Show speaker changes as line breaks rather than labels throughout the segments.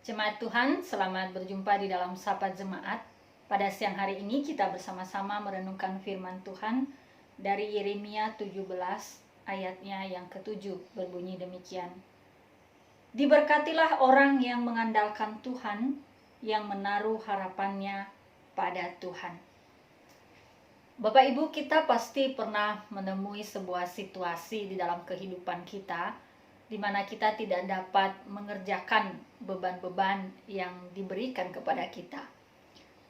Jemaat Tuhan, selamat berjumpa di dalam Sapa Jemaat. Pada siang hari ini kita bersama-sama merenungkan firman Tuhan dari Yeremia 17 ayatnya yang ke-7, berbunyi demikian. Diberkatilah orang yang mengandalkan Tuhan, yang menaruh harapannya pada Tuhan. Bapak Ibu, kita pasti pernah menemui sebuah situasi di dalam kehidupan kita di mana kita tidak dapat mengerjakan beban-beban yang diberikan kepada kita.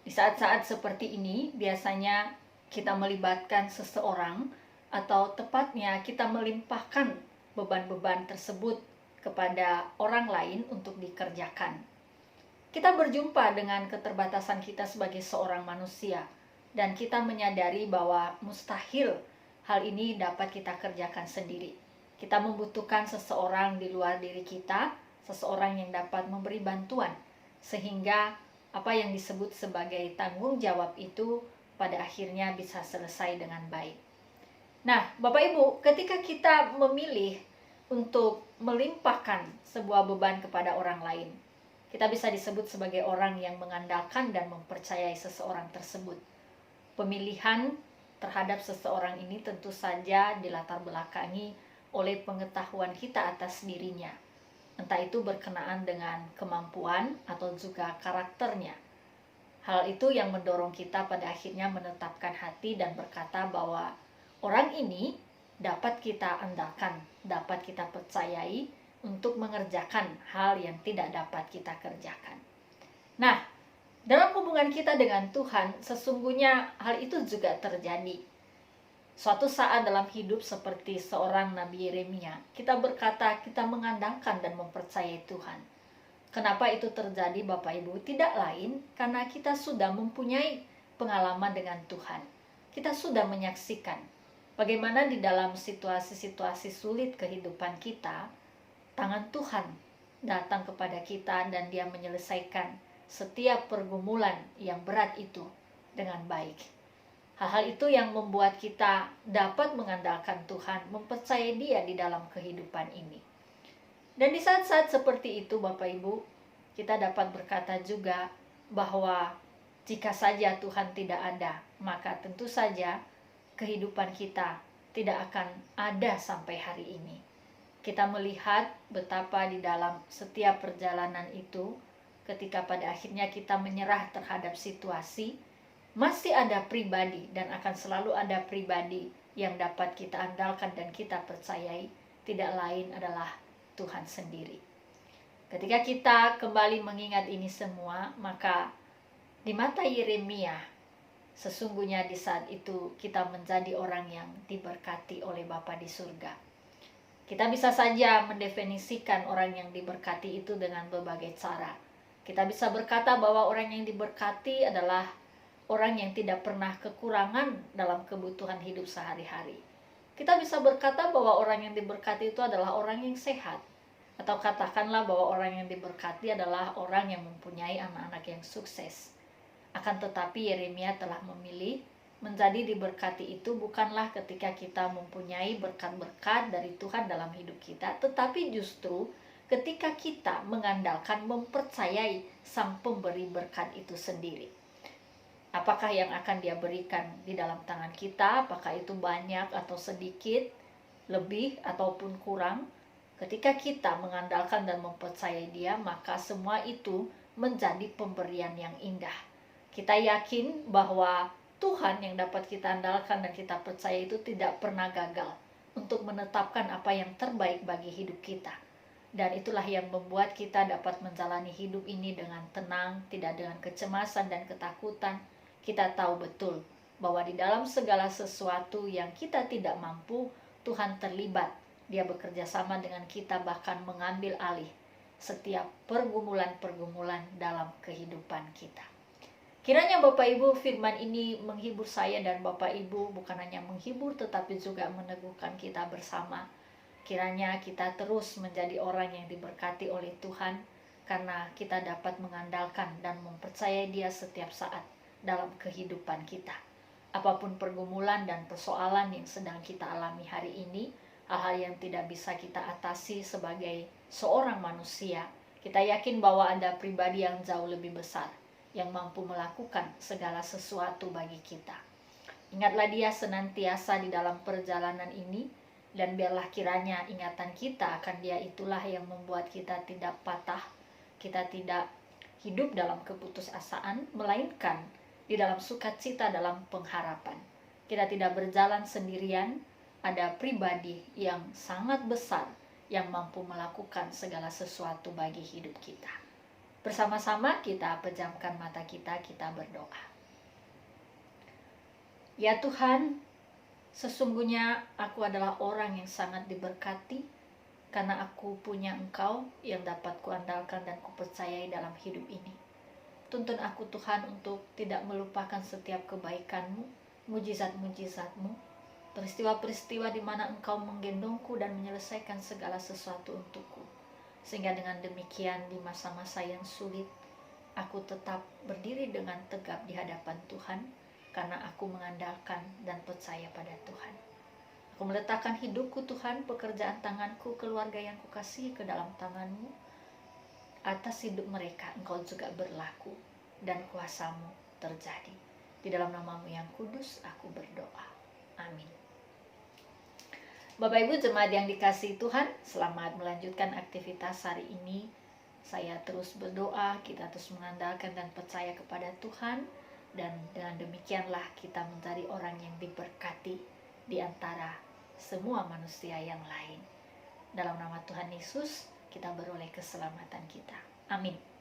Di saat-saat seperti ini, biasanya kita melibatkan seseorang atau tepatnya kita melimpahkan beban-beban tersebut kepada orang lain untuk dikerjakan. Kita berjumpa dengan keterbatasan kita sebagai seorang manusia dan kita menyadari bahwa mustahil hal ini dapat kita kerjakan sendiri. Kita membutuhkan seseorang di luar diri kita, seseorang yang dapat memberi bantuan, sehingga apa yang disebut sebagai tanggung jawab itu pada akhirnya bisa selesai dengan baik. Nah, Bapak Ibu, ketika kita memilih untuk melimpahkan sebuah beban kepada orang lain, kita bisa disebut sebagai orang yang mengandalkan dan mempercayai seseorang tersebut. Pemilihan terhadap seseorang ini tentu saja dilatar belakangi oleh pengetahuan kita atas dirinya, entah itu berkenaan dengan kemampuan atau juga karakternya. Hal itu yang mendorong kita pada akhirnya menetapkan hati dan berkata bahwa orang ini dapat kita andalkan, dapat kita percayai untuk mengerjakan hal yang tidak dapat kita kerjakan. Nah, dalam hubungan kita dengan Tuhan, sesungguhnya hal itu juga terjadi. Suatu saat dalam hidup seperti seorang Nabi Yeremia, kita berkata kita mengandalkan dan mempercayai Tuhan. Kenapa itu terjadi Bapak Ibu? Tidak lain karena kita sudah mempunyai pengalaman dengan Tuhan. Kita sudah menyaksikan bagaimana di dalam situasi-situasi sulit kehidupan kita, tangan Tuhan datang kepada kita dan Dia menyelesaikan setiap pergumulan yang berat itu dengan baik. Hal-hal itu yang membuat kita dapat mengandalkan Tuhan, mempercayai Dia di dalam kehidupan ini. Dan di saat-saat seperti itu Bapak Ibu, kita dapat berkata juga bahwa jika saja Tuhan tidak ada, maka tentu saja kehidupan kita tidak akan ada sampai hari ini. Kita melihat betapa di dalam setiap perjalanan itu, ketika pada akhirnya kita menyerah terhadap situasi, masih ada pribadi dan akan selalu ada pribadi yang dapat kita andalkan dan kita percayai, tidak lain adalah Tuhan sendiri. Ketika kita kembali mengingat ini semua, maka di mata Yeremia, sesungguhnya di saat itu kita menjadi orang yang diberkati oleh Bapa di surga. Kita bisa saja mendefinisikan orang yang diberkati itu dengan berbagai cara. Kita bisa berkata bahwa orang yang diberkati adalah orang yang tidak pernah kekurangan dalam kebutuhan hidup sehari-hari. Kita bisa berkata bahwa orang yang diberkati itu adalah orang yang sehat. Atau katakanlah bahwa orang yang diberkati adalah orang yang mempunyai anak-anak yang sukses. Akan tetapi Yeremia telah memilih menjadi diberkati itu bukanlah ketika kita mempunyai berkat-berkat dari Tuhan dalam hidup kita, tetapi justru ketika kita mengandalkan, mempercayai Sang Pemberi berkat itu sendiri. Apakah yang akan Dia berikan di dalam tangan kita, apakah itu banyak atau sedikit, lebih ataupun kurang, ketika kita mengandalkan dan mempercayai Dia, maka semua itu menjadi pemberian yang indah. Kita yakin bahwa Tuhan yang dapat kita andalkan dan kita percaya itu tidak pernah gagal untuk menetapkan apa yang terbaik bagi hidup kita. Dan itulah yang membuat kita dapat menjalani hidup ini dengan tenang, tidak dengan kecemasan dan ketakutan. Kita tahu betul bahwa di dalam segala sesuatu yang kita tidak mampu, Tuhan terlibat. Dia bekerja sama dengan kita, bahkan mengambil alih setiap pergumulan-pergumulan dalam kehidupan kita. Kiranya Bapak Ibu firman ini menghibur saya dan Bapak Ibu, bukan hanya menghibur tetapi juga meneguhkan kita bersama. Kiranya kita terus menjadi orang yang diberkati oleh Tuhan, karena kita dapat mengandalkan dan mempercayai Dia setiap saat dalam kehidupan kita. Apapun pergumulan dan persoalan yang sedang kita alami hari ini, hal-hal yang tidak bisa kita atasi sebagai seorang manusia, Kita yakin bahwa ada pribadi yang jauh lebih besar, yang mampu melakukan segala sesuatu bagi kita. Ingatlah Dia senantiasa di dalam perjalanan ini, dan biarlah kiranya ingatan kita akan Dia itulah yang membuat kita tidak patah, kita tidak hidup dalam keputusasaan, melainkan di dalam sukacita dalam pengharapan. Kita tidak berjalan sendirian, ada pribadi yang sangat besar yang mampu melakukan segala sesuatu bagi hidup kita. Bersama-sama kita pejamkan mata kita berdoa. Ya Tuhan, sesungguhnya aku adalah orang yang sangat diberkati karena aku punya Engkau yang dapat kuandalkan dan kupercayai dalam hidup ini. Tuntun aku Tuhan untuk tidak melupakan setiap kebaikan-Mu, mujizat-mujizat-Mu, peristiwa-peristiwa di mana Engkau menggendongku dan menyelesaikan segala sesuatu untukku. Sehingga dengan demikian di masa-masa yang sulit, aku tetap berdiri dengan tegap di hadapan Tuhan, karena aku mengandalkan dan percaya pada Tuhan. Aku meletakkan hidupku Tuhan, pekerjaan tanganku, keluarga yang kukasihi ke dalam tangan-Mu. Atas hidup mereka Engkau juga berlaku dan kuasa-Mu terjadi. Di dalam nama-Mu yang kudus aku berdoa. Amin. Bapak Ibu jemaat yang dikasihi Tuhan, selamat melanjutkan aktivitas hari ini. Saya terus berdoa, kita terus mengandalkan dan percaya kepada Tuhan, dan dengan demikianlah kita menjadi orang yang diberkati di antara semua manusia yang lain. Dalam nama Tuhan Yesus, kita beroleh keselamatan kita. Amin.